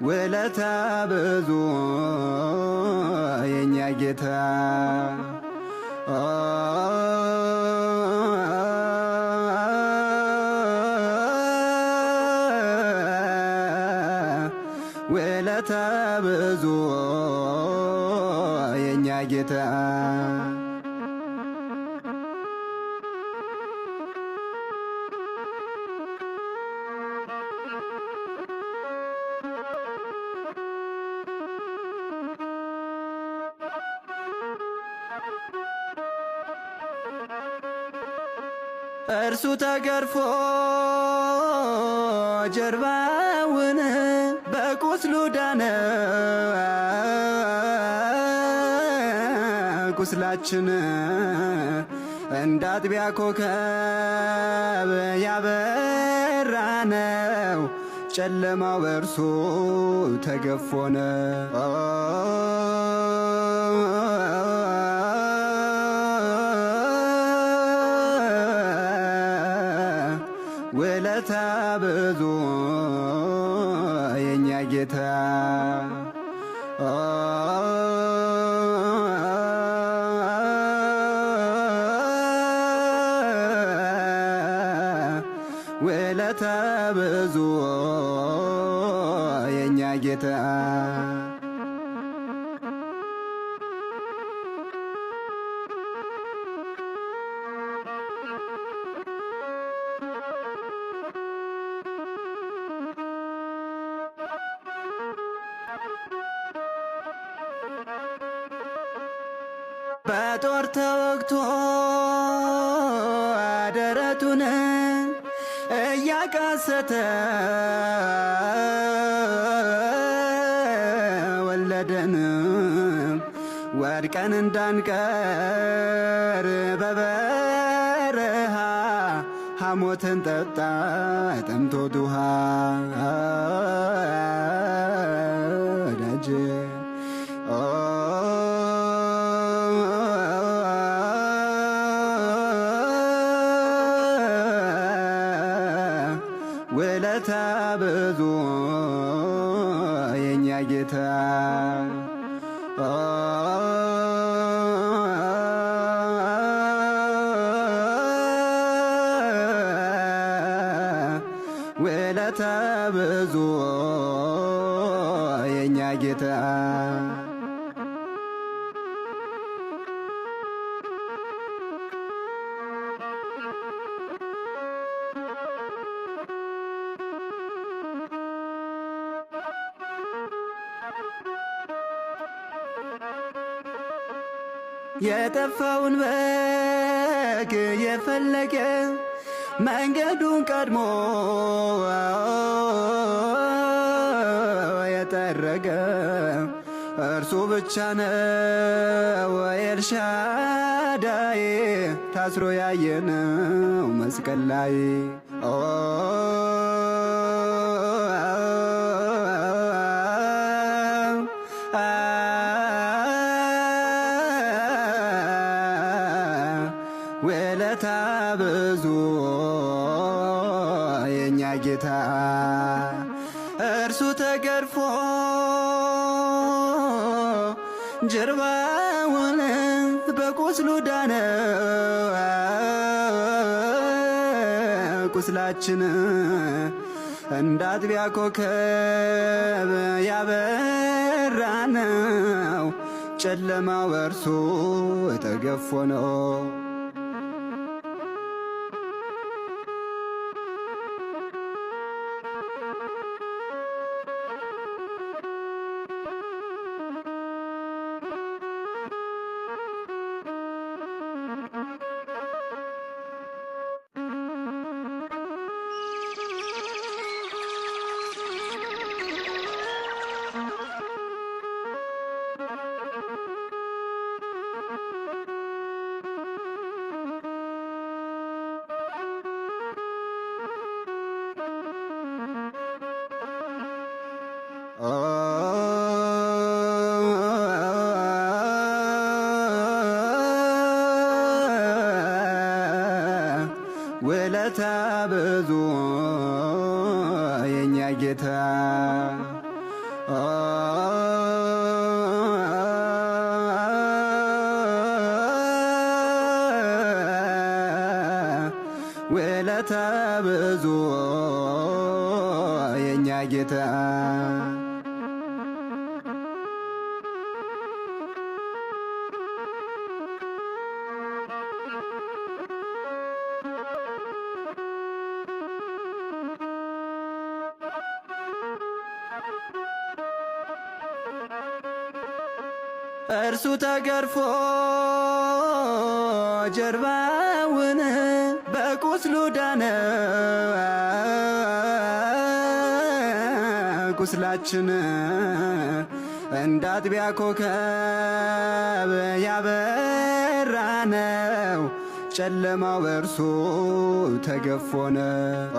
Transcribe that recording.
ውለታ ብዙ የኛ ጌታ ውለታ ብዙ የኛ ጌታ እርሱ ተገርፎ ጀርባውን በቁስሉ ዳነ ቁስላችን እንደ አጥቢያ ኮከብ ያበራነው ጨለማው በእርሱ ተገፎነ ውለታ ብዙ የኛ ጌታ ውለታ ብዙ የኛ ጌታ በጦር ተወግቶ ደረቱን እያቃሰተ ወለደን ወድቀን እንዳንቀር በበረሃ ሐሞትን ጠጣ ጠምቶት ውሃ ወዳጄ ውለታ ብዙ የኛ ጌታ ውለታ ብዙ የኛ ጌታ የጠፋውን በግ የፈለገ መንገዱን ቀድሞ የጠረገ እርሱ ብቻ ነው ኤልሻዳይ ታስሮ ያየነው መስቀል ላይ ውለታ ብዙ የኛ ጌታ እርሱ ተገርፎ ጀርባውን በቁስሉ ዳነ ቁስላችን እንደ አጥቢያ ኮከብ ያበራነው ጨለማው በእርሱ ተገፎ ነው ውለታ ብዙ የኛ ጌታ ውለታ ብዙ የኛ ጌታ እርሱ ተገርፎ ጀርባውን በቁስሉ ዳነ። ቁስላችን እንደ አጥቢያ ኮከብ ያበራ ነው። ጨለማው በእርሱ ተገፎ ነው።